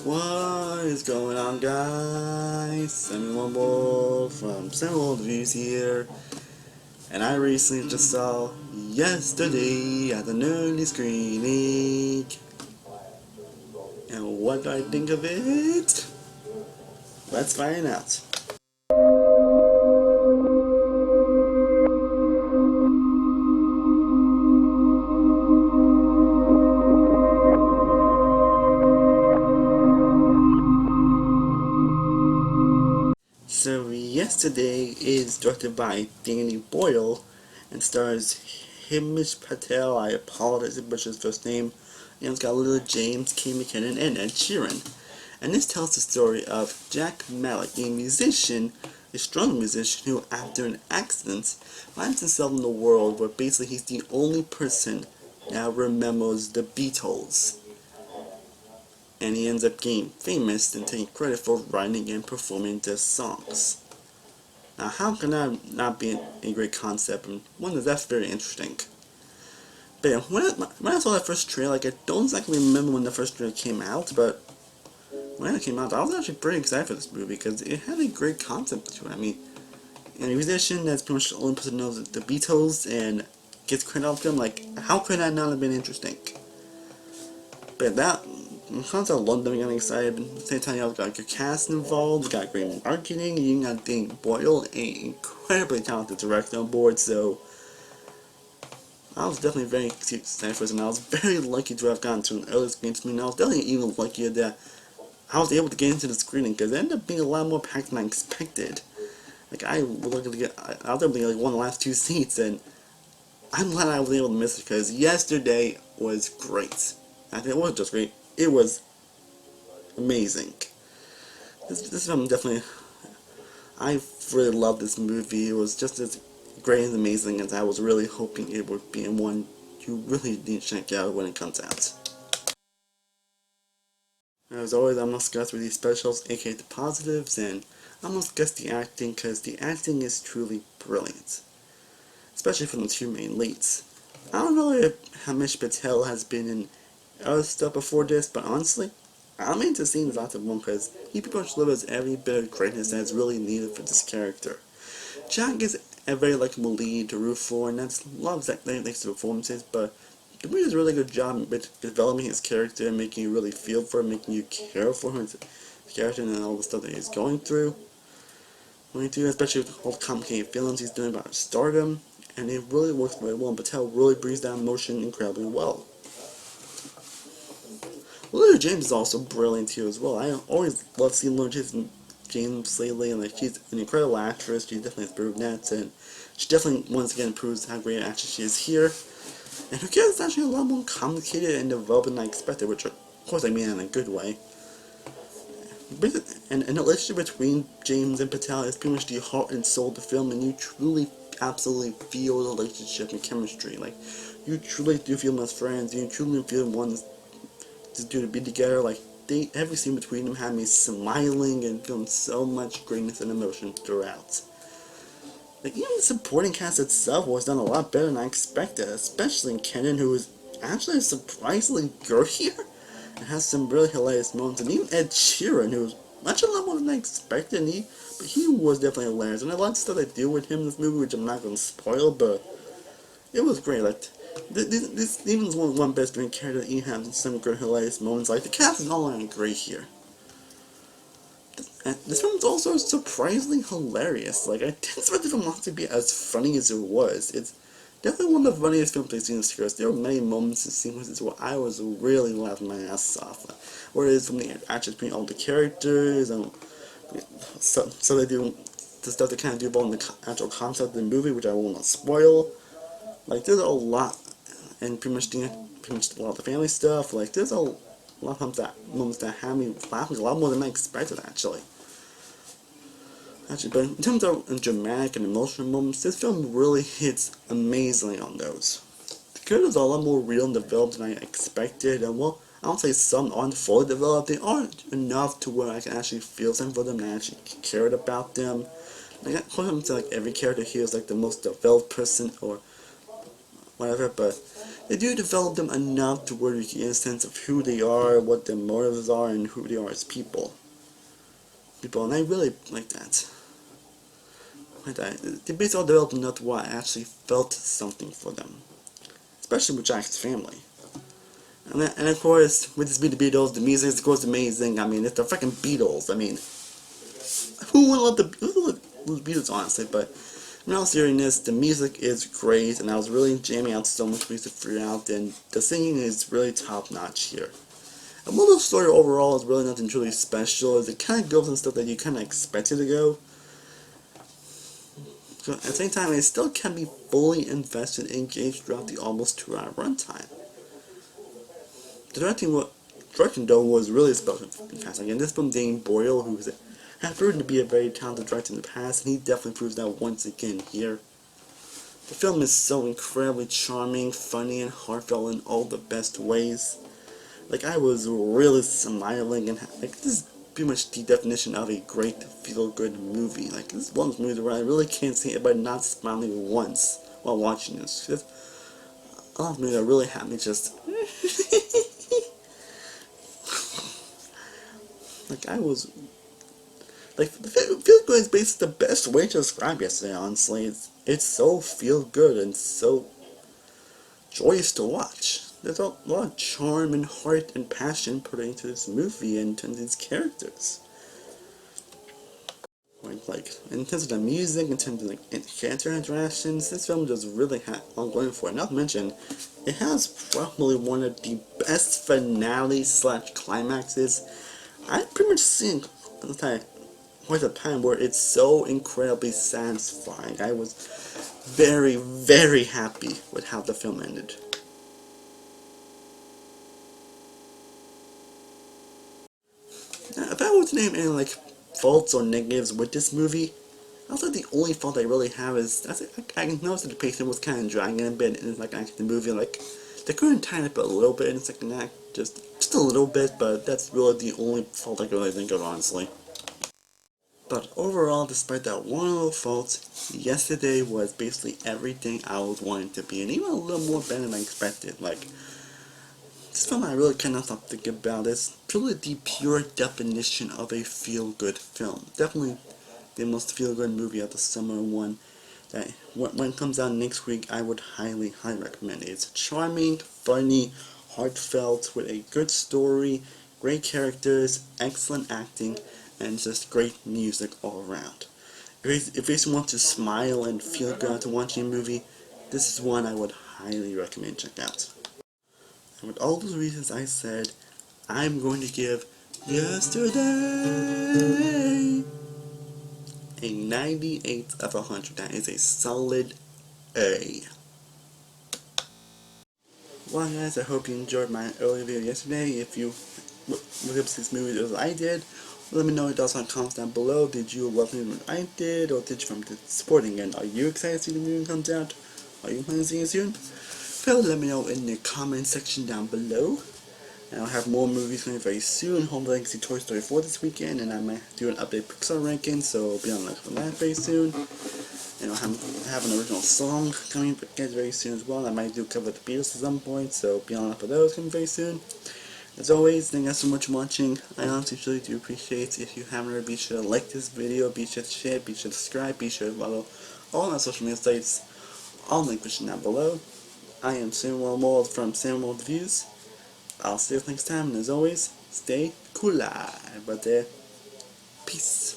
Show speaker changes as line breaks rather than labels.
What is going on, guys? Sammy Wumble from Stardust-oneworldreviews here, and I recently just saw yesterday at an early screening. And what do I think of it? Let's find out. So yesterday is directed by Danny Boyle and stars Hamish Patel. I apologize if I butchered his first name. And it's got little James K. McKinnon and Ed Sheeran. And this tells the story of Jack Malik, a musician, a strong musician who, after an accident, finds himself in a world where basically he's the only person that remembers the Beatles. And he ends up getting famous and taking credit for writing and performing their songs. Now, how can that not be a great concept? And one that's very interesting. But yeah, when I saw that first trailer, I don't exactly remember when the first trailer came out, but when it came out, I was actually pretty excited for this movie because it had a great concept to it. I mean, a musician that's pretty much the only person who knows the Beatles and gets credit off them, how could that not have been interesting? But that concept alone got me excited. At the same time, you got your cast involved, you got great marketing, you got Danny Boyle, an incredibly talented director on board, so I was definitely very excited for this, and I was very lucky to have gotten to an early screening, and I was definitely even luckier that I was able to get into the screening, because it ended up being a lot more packed than I expected. I was able to get, I was able to get one of the last two seats, and I'm glad I was able to miss it, because yesterday was great. I think it wasn't just great, it was amazing. This film definitely, I really loved this movie. It was just as great and amazing as I was really hoping it would be, and one you really need to check out when it comes out. As always, I'm going to discuss with these specials, aka the positives, and I'm going to discuss the acting, because the acting is truly brilliant. Especially from the two main leads. I don't know if Hamish Patel has been in other stuff before this, but honestly, I'm into seeing this actor one because he pretty much delivers every bit of greatness that is really needed for this character. Jack is a very likable lead to root for, and that's loves that thanks to performances, but the movie does a really good job with developing his character and making you really feel for him, making you care for his character and all the stuff that he's going through. Especially with all the complicated feelings he's doing about stardom, and it really works very well, and Patel really brings that emotion incredibly well. Lily James is also brilliant here as well. I always love seeing Lily James lately, and she's an incredible actress. She definitely has proved that, and she definitely once again proves how great an actress she is here. And her character is actually a lot more complicated and developed than I expected, which of course I mean in a good way. And the relationship between James and Patel is pretty much the heart and soul of the film, and you truly, absolutely feel the relationship and chemistry. You truly do feel them as friends, you truly feel them one to be together. Every scene between them had me smiling and feeling so much greatness and emotion throughout. Even the supporting cast itself was done a lot better than I expected, especially McKinnon, who was actually surprisingly good here, and has some really hilarious moments, and even Ed Sheeran, who was much a lot more than I expected, but he was definitely hilarious, and I like stuff they do with him in this movie, which I'm not going to spoil, but it was great. This even one best main character that he has some great hilarious moments. The cast is all around great here. And this film is also surprisingly hilarious. I didn't expect the film not to be as funny as it was. It's definitely one of the funniest films I've seen this year. There were many moments and sequences where I was really laughing my ass off. Whether it's from the actors between all the characters, and so they do the stuff they kind of do about the actual concept of the movie, which I will not spoil. There's a lot, and pretty much a lot of the family stuff. There's a lot of moments that have me laughing a lot more than I expected, actually. But in terms of dramatic and emotional moments, this film really hits amazingly on those. The characters are a lot more real and developed than I expected, and well, I don't say some aren't fully developed, they aren't enough to where I can actually feel something for them and actually cared about them. Every character here is the most developed person, or whatever, but they do develop them enough to where you can get a sense of who they are, what their motives are, and who they are as people. And I really like that. They basically all developed enough to where I actually felt something for them, especially with Jack's family. And of course, with this being the Beatles, the music is of course amazing. I mean, it's the freaking Beatles. I mean, who would love the Beatles, honestly? But in all seriousness, the music is great, and I was really jamming out so much music throughout, and the singing is really top notch here. And while the story overall is really nothing truly special, as it kind of goes on stuff that you kind of expect it to go. So at the same time, it still can be fully invested and engaged throughout the almost 2-hour runtime. The directing though was really special. Again, this from Danny Boyle, who has proven to be a very talented director in the past, and he definitely proves that once again here. The film is so incredibly charming, funny, and heartfelt in all the best ways. Like, I was really smiling, and like, this is pretty much the definition of a great feel-good movie. Like, this is one of those movies where I really can't see anybody not smiling once while watching this. Just a lot of movies that really have me just like, I was like, feel good is basically the best way to describe yesterday, honestly. It's so feel good and so joyous to watch. There's a lot of charm and heart and passion put into this movie and into these characters. Like in terms of the music, in terms of like character interactions, this film just really had all going for it. Not to mention, it has probably one of the best finale/climaxes I've pretty much seen quite a time where it's so incredibly satisfying. I was very, very happy with how the film ended. Now, if I were to name any like faults or negatives with this movie, I was like the only fault I really have is I noticed that the pacing was kind of dragging a bit in like the movie. Like they couldn't tighten up a little bit in the second act, just a little bit, but that's really the only fault I can really think of, honestly. But overall, despite that one little fault, yesterday was basically everything I was wanting to be, and even a little more better than I expected. Like, this film I really cannot stop thinking about is truly the pure definition of a feel-good film. Definitely the most feel-good movie of the summer, one that when it comes out next week, I would highly, highly recommend it. It's charming, funny, heartfelt, with a good story, great characters, excellent acting, and just great music all around. If you just want to smile and feel good after watching a movie, this is one I would highly recommend check out. And with all those reasons I said, I'm going to give Yesterday a 98 of 100. That is a solid A. Well guys, I hope you enjoyed my earlier video yesterday. If you looked up this movie as I did, let me know in the comments down below. Did you love it when I did, or did you from the supporting end? Are you excited to see the movie comes out? Are you planning to see it soon? Well, let me know in the comment section down below. And I'll have more movies coming very soon. Hopefully I can see Toy Story 4 this weekend, and I might do an update Pixar ranking, so be on the lookout for that very soon. And I'll have an original song coming very soon as well. I might do cover the Beatles at some point, so be on the lookout for those coming very soon. As always, thank you guys so much for watching. I honestly really do appreciate it. If you haven't already, be sure to like this video, be sure to share, be sure to subscribe, be sure to follow all our social media sites, all links down below. I am Samuel Mold from Stardust-oneworldreviews. I'll see you next time, and as always, stay cool. But peace.